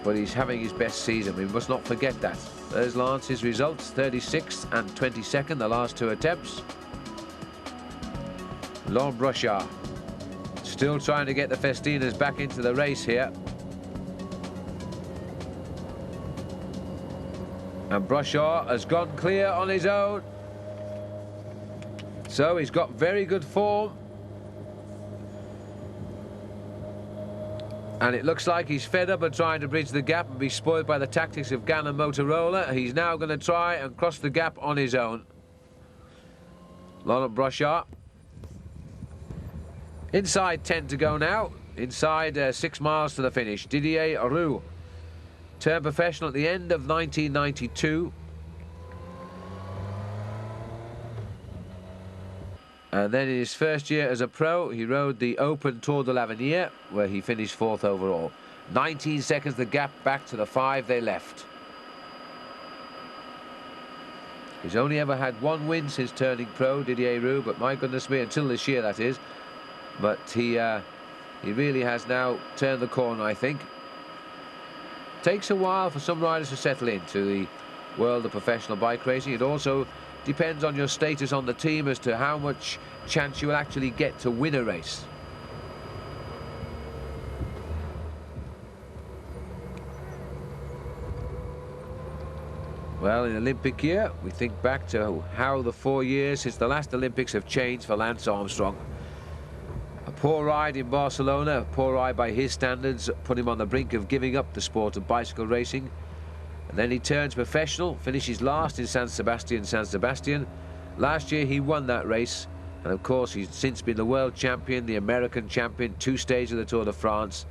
But he's having his best season. We must not forget that. There's Lance's results, 36th and 22nd, the last 2 attempts. Laurent Brochard still trying to get the Festinas back into the race here. And Brochard has gone clear on his own. So he's got very good form. And it looks like he's fed up and trying to bridge the gap and be spoiled by the tactics of Gann and Motorola. He's now going to try and cross the gap on his own. Laurent Brochard. Inside 10 to go now. Inside 6 miles to the finish. Didier Roux. Turned professional at the end of 1992. And then in his first year as a pro, he rode the Open Tour de l'Avenir, where he finished 4th overall. 19 seconds the gap back to the 5 they left. He's only ever had 1 win since turning pro, Didier Roux, but my goodness me, until this year that is. But he really has now turned the corner, I think. Takes a while for some riders to settle into the world of professional bike racing. It also depends on your status on the team as to how much chance you will actually get to win a race. Well, in Olympic year, we think back to how the 4 years since the last Olympics have changed for Lance Armstrong. A poor ride in Barcelona, a poor ride by his standards, put him on the brink of giving up the sport of bicycle racing. And then he turns professional, finishes last in San Sebastian. Last year he won that race, and of course he's since been the world champion, the American champion, 2 stages of the Tour de France.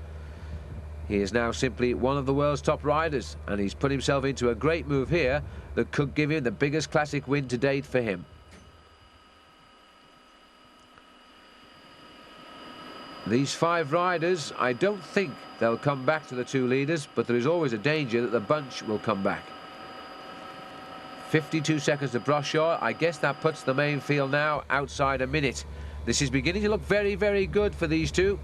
He is now simply one of the world's top riders, and he's put himself into a great move here that could give him the biggest classic win to date for him. These 5 riders, I don't think they'll come back to the 2 leaders, but there is always a danger that the bunch will come back. 52 seconds to Brochard. I guess that puts the main field now outside a minute. This is beginning to look very, very good for these 2.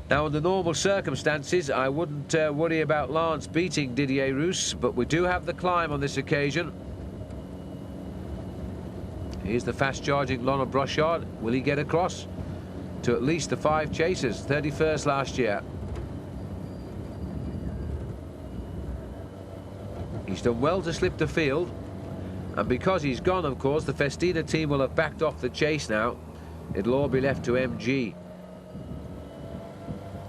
Now, under normal circumstances, I wouldn't worry about Lance beating Didier Rousse, but we do have the climb on this occasion. Here's the fast-charging Laurent Brochard. Will he get across to at least the 5 chasers? 31st last year. He's done well to slip the field, and because he's gone, of course, the Festina team will have backed off the chase now. It'll all be left to MG.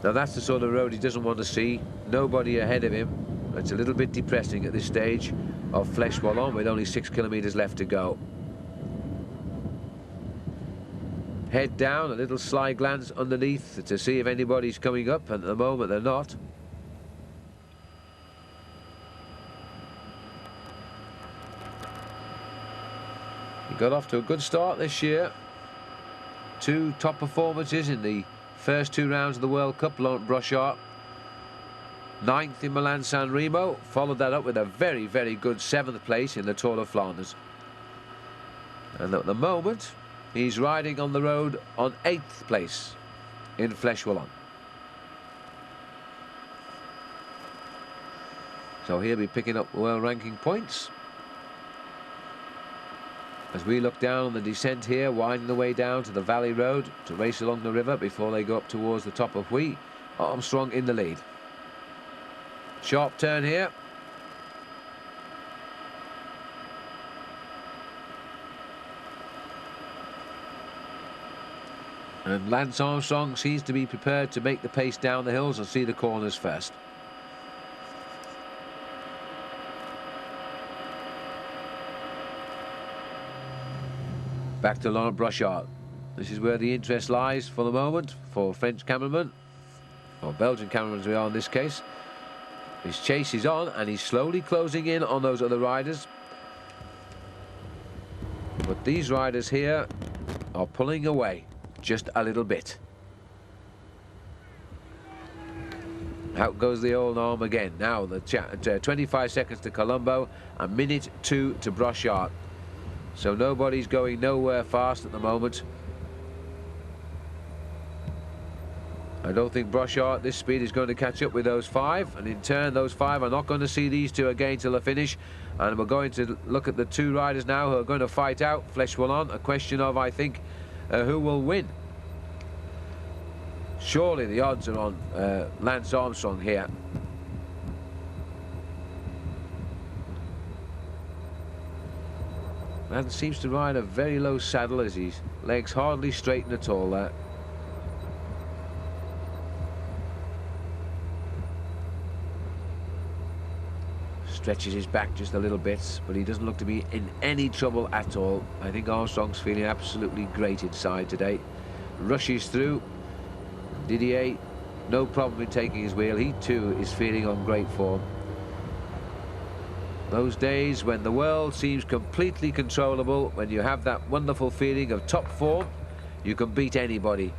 Now that's the sort of road he doesn't want to see. Nobody ahead of him. It's a little bit depressing at this stage of Fleche Wallonne with only 6 kilometres left to go. Head down, a little sly glance underneath to see if anybody's coming up, and at the moment they're not. He got off to a good start this year. 2 top performances in the first 2 rounds of the World Cup. Laurent Brochard, 9th in Milan-San Remo, followed that up with a very, very good 7th place in the Tour de Flanders. And at the moment, he's riding on the road on 8th place in Fleche Wallonne. So he'll be picking up world ranking points. As we look down on the descent here, winding the way down to the valley road to race along the river before they go up towards the top of Huy. Armstrong in the lead. Sharp turn here. And Lance Armstrong seems to be prepared to make the pace down the hills and see the corners first. Back to Laurent Brochard. This is where the interest lies for the moment for French cameramen, or Belgian cameramen as we are in this case. His chase is on and he's slowly closing in on those other riders. But these riders here are pulling away just a little bit. Out goes the old arm again. Now the 25 seconds to Colombo, a minute 2 to Brochard. So nobody's going nowhere fast at the moment. I don't think Brochard at this speed is going to catch up with those 5, and in turn those 5 are not going to see these 2 again till the finish. And we're going to look at the 2 riders now who are going to fight out Fleche Wallonne. A question of, I think, who will win. Surely the odds are on Lance Armstrong here. Lance seems to ride a very low saddle as his legs hardly straighten at all there. Stretches his back just a little bit, but he doesn't look to be in any trouble at all. I think Armstrong's feeling absolutely great inside today. Rushes through. Didier, no problem in taking his wheel. He too is feeling on great form. Those days when the world seems completely controllable, when you have that wonderful feeling of top form, you can beat anybody.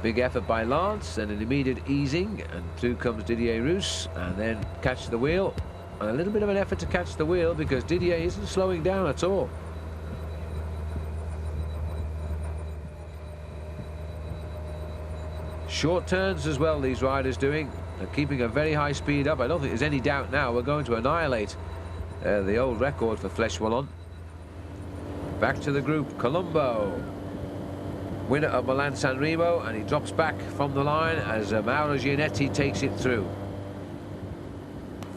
Big effort by Lance, then an immediate easing, and through comes Didier Rousse, and then catch the wheel. And a little bit of an effort to catch the wheel because Didier isn't slowing down at all. Short turns as well, these riders doing. They're keeping a very high speed up. I don't think there's any doubt now we're going to annihilate the old record for Fleche Wallonne. Back to the group, Colombo. winner of Milan-San Remo, and he drops back from the line as Mauro Gianetti takes it through.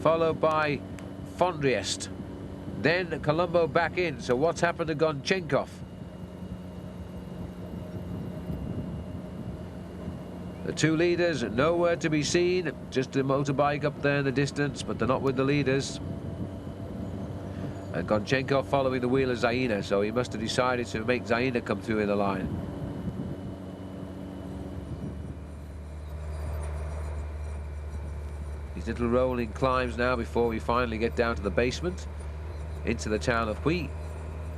Followed by Fondriest. Then Colombo back in. So what's happened to Gonchenkov? The two leaders nowhere to be seen. Just a motorbike up there in the distance, but they're not with the leaders. And Gonchenkov following the wheel of Zaina, so he must have decided to make Zaina come through in the line. These little rolling climbs now before we finally get down to the basement, into the town of Huy,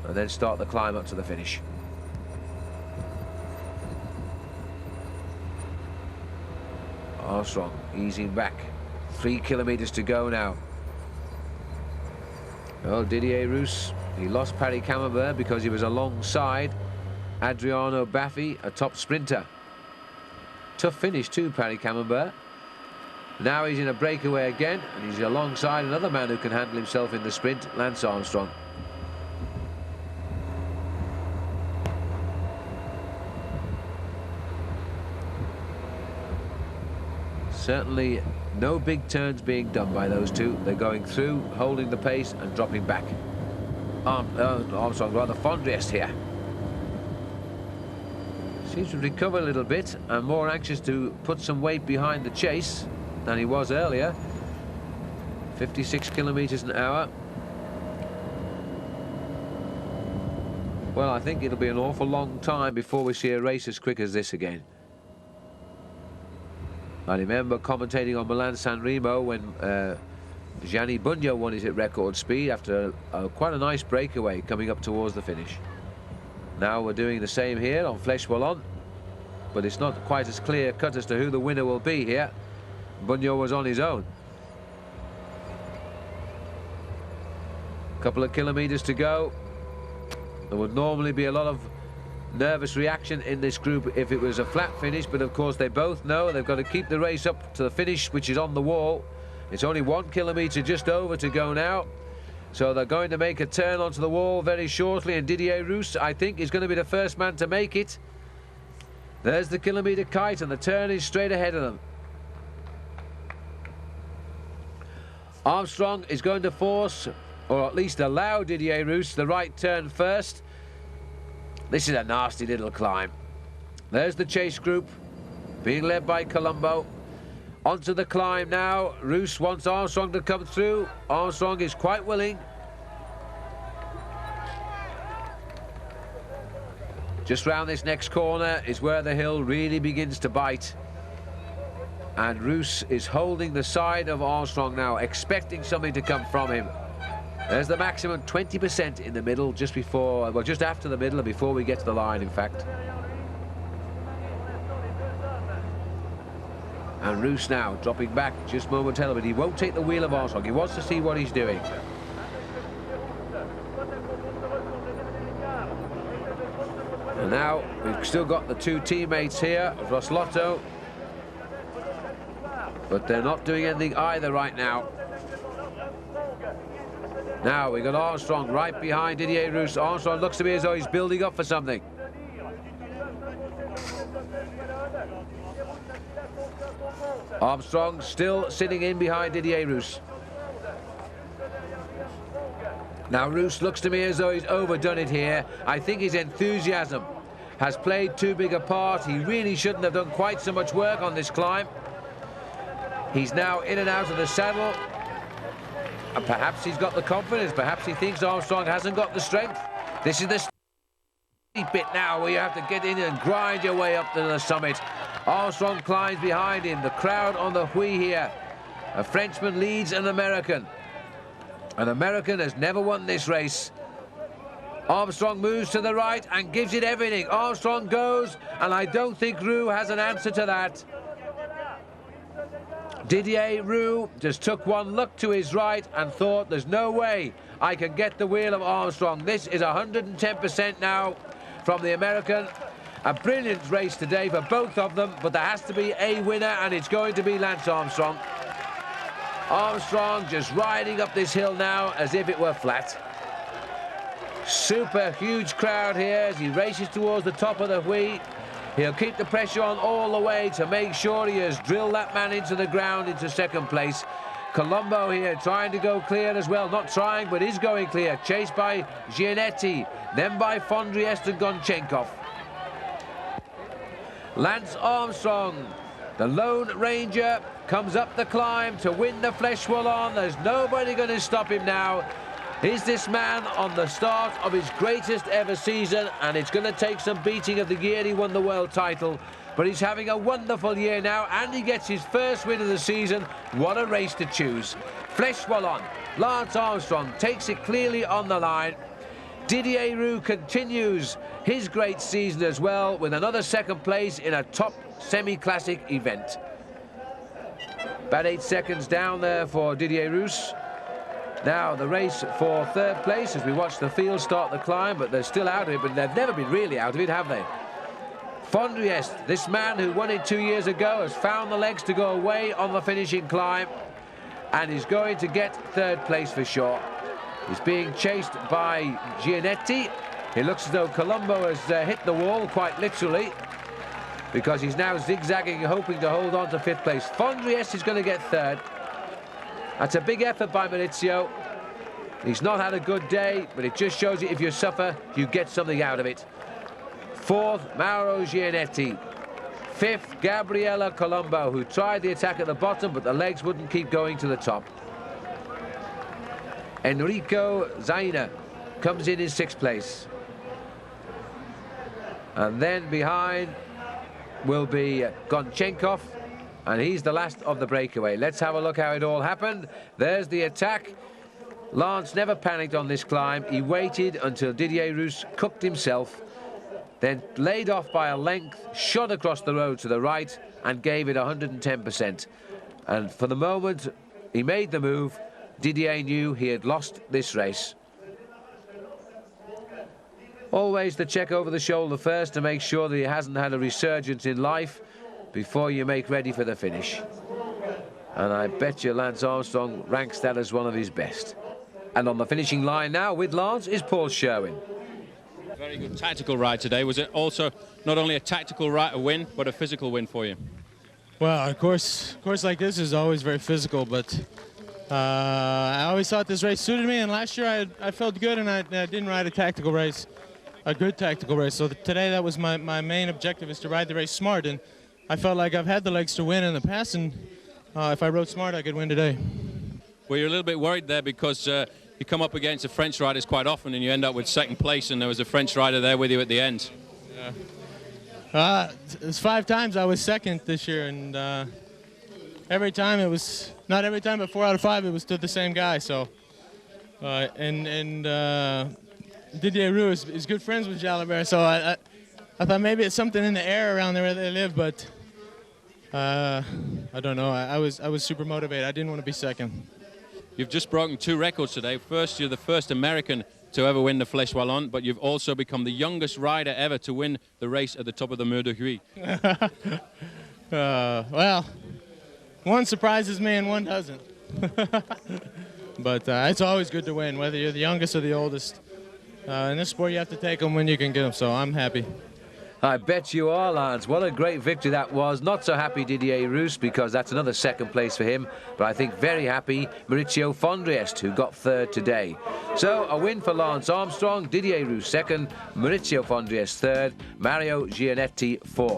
and then start the climb up to the finish. Armstrong easing back. 3 kilometers to go now. Oh, Didier Roos, he lost Paris Camembert because he was alongside Adriano Baffi, a top sprinter. Tough finish too, Paris Camembert. Now he's in a breakaway again, and he's alongside another man who can handle himself in the sprint, Lance Armstrong. Certainly no big turns being done by those two. They're going through, holding the pace and dropping back. Armstrong, rather Fondriest here. Seems to recover a little bit and more anxious to put some weight behind the chase than he was earlier. 56 kilometers an hour. Well, I think it'll be an awful long time before we see a race as quick as this again. I remember commentating on Milan-San Remo when Gianni Bugno won it at record speed after quite a nice breakaway coming up towards the finish. Now we're doing the same here on Fleche Wallonne, but it's not quite as clear cut as to who the winner will be here. Bugno was on his own. A couple of kilometers to go. There would normally be a lot of nervous reaction in this group if it was a flat finish, but of course they both know they've got to keep the race up to the finish, which is on the wall. It's only 1 kilometer just over to go now, so they're going to make a turn onto the wall very shortly, and Didier Roos, I think, is going to be the first man to make it. There's the kilometer kite, and the turn is straight ahead of them. Armstrong is going to force, or at least allow Didier Roos the right turn first. This is a nasty little climb. There's the chase group being led by Colombo. Onto the climb now. Roos wants Armstrong to come through. Armstrong is quite willing. Just round this next corner is where the hill really begins to bite. And Roos is holding the side of Armstrong now, expecting something to come from him. There's the maximum 20% in the middle, just before, well, just after the middle and before we get to the line, in fact. And Roos now dropping back just momentarily, but he won't take the wheel of Armstrong. He wants to see what he's doing. And now we've still got the two teammates here, Roslotto, but they're not doing anything either right now. Now we've got Armstrong right behind Didier Roos. Armstrong looks to me as though he's building up for something. Armstrong still sitting in behind Didier Roos. Now Roos looks to me as though he's overdone it here. I think his enthusiasm has played too big a part. He really shouldn't have done quite so much work on this climb. He's now in and out of the saddle. And perhaps he's got the confidence. Perhaps he thinks Armstrong hasn't got the strength. This is the steep bit now where you have to get in and grind your way up to the summit. Armstrong climbs behind him. The crowd on the Huy here. A Frenchman leads an American. An American has never won this race. Armstrong moves to the right and gives it everything. Armstrong goes, and I don't think Roux has an answer to that. Didier Roux just took one look to his right and thought, there's no way I can get the wheel of Armstrong. This is 110% now from the American. A brilliant race today for both of them, but there has to be a winner, and it's going to be Lance Armstrong. Armstrong just riding up this hill now as if it were flat. Super huge crowd here as he races towards the top of the Huy. He'll keep the pressure on all the way to make sure he has drilled that man into the ground into second place. Colombo here trying to go clear as well. Not trying, but is going clear. Chased by Gianetti, then by Fondriest and Gonchenkov. Lance Armstrong, the Lone Ranger, comes up the climb to win the Fleche Wallonne. There's nobody going to stop him now. Is this man on the start of his greatest ever season, and it's going to take some beating of the year he won the world title, but he's having a wonderful year now, and he gets his first win of the season. What a race to choose. Fleche Wallonne, Lance Armstrong takes it clearly on the line. Didier Roux continues his great season as well with another second place in a top semi-classic event. About 8 seconds down there for Didier Roux. Now the race for third place as we watch the field start the climb, but they're still out of it, but they've never been really out of it, have they? Fondriest, this man who won it 2 years ago, has found the legs to go away on the finishing climb and is going to get third place for sure. He's being chased by Gianetti. It looks as though Colombo has hit the wall, quite literally, because he's now zigzagging, hoping to hold on to fifth place. Fondriest is going to get third. That's a big effort by Maurizio. He's not had a good day, but it just shows you if you suffer, you get something out of it. Fourth, Mauro Gianetti. Fifth, Gabriella Colombo, who tried the attack at the bottom, but the legs wouldn't keep going to the top. Enrico Zaina comes in sixth place. And then behind will be Gonchenkov, and he's the last of the breakaway. Let's have a look how it all happened. There's the attack. Lance never panicked on this climb. He waited until Didier Roux cooked himself, then laid off by a length, shot across the road to the right, and gave it 110%. And for the moment he made the move, Didier knew he had lost this race. Always the check over the shoulder first to make sure that he hasn't had a resurgence in life before you make ready for the finish. And I bet you Lance Armstrong ranks that as one of his best. And on the finishing line now with Lance is Paul Sherwin. Very good tactical ride today. Was it also not only a tactical ride, a win, but a physical win for you? Well, of course like this is always very physical, but I always thought this race suited me, and last year I felt good, and I didn't ride a tactical race, a good tactical race. So today that was my main objective, is to ride the race smart, and I felt like I've had the legs to win in the past, and if I rode smart, I could win today. Well, you're a little bit worried there because you come up against the French riders quite often, and you end up with second place, and there was a French rider there with you at the end. Yeah. It's 5 times I was second this year, and every time it was, not every time, but 4 out of 5 it was to the same guy. So, Didier Roux is good friends with Jalabert, so I thought maybe it's something in the air around there where they live, but I don't know. I was super motivated. I didn't want to be second. You've just broken 2 records today. First, you're the first American to ever win the Fleche Wallonne, but you've also become the youngest rider ever to win the race at the top of the Mur de Huy. Well, one surprises me and one doesn't. But it's always good to win, whether you're the youngest or the oldest. In this sport, you have to take them when you can get them, so I'm happy. I bet you are, Lance. What a great victory that was. Not so happy Didier Roux, because that's another second place for him. But I think very happy Maurizio Fondriest, who got third today. So a win for Lance Armstrong, Didier Roux second, Maurizio Fondriest third, Mario Gianetti fourth.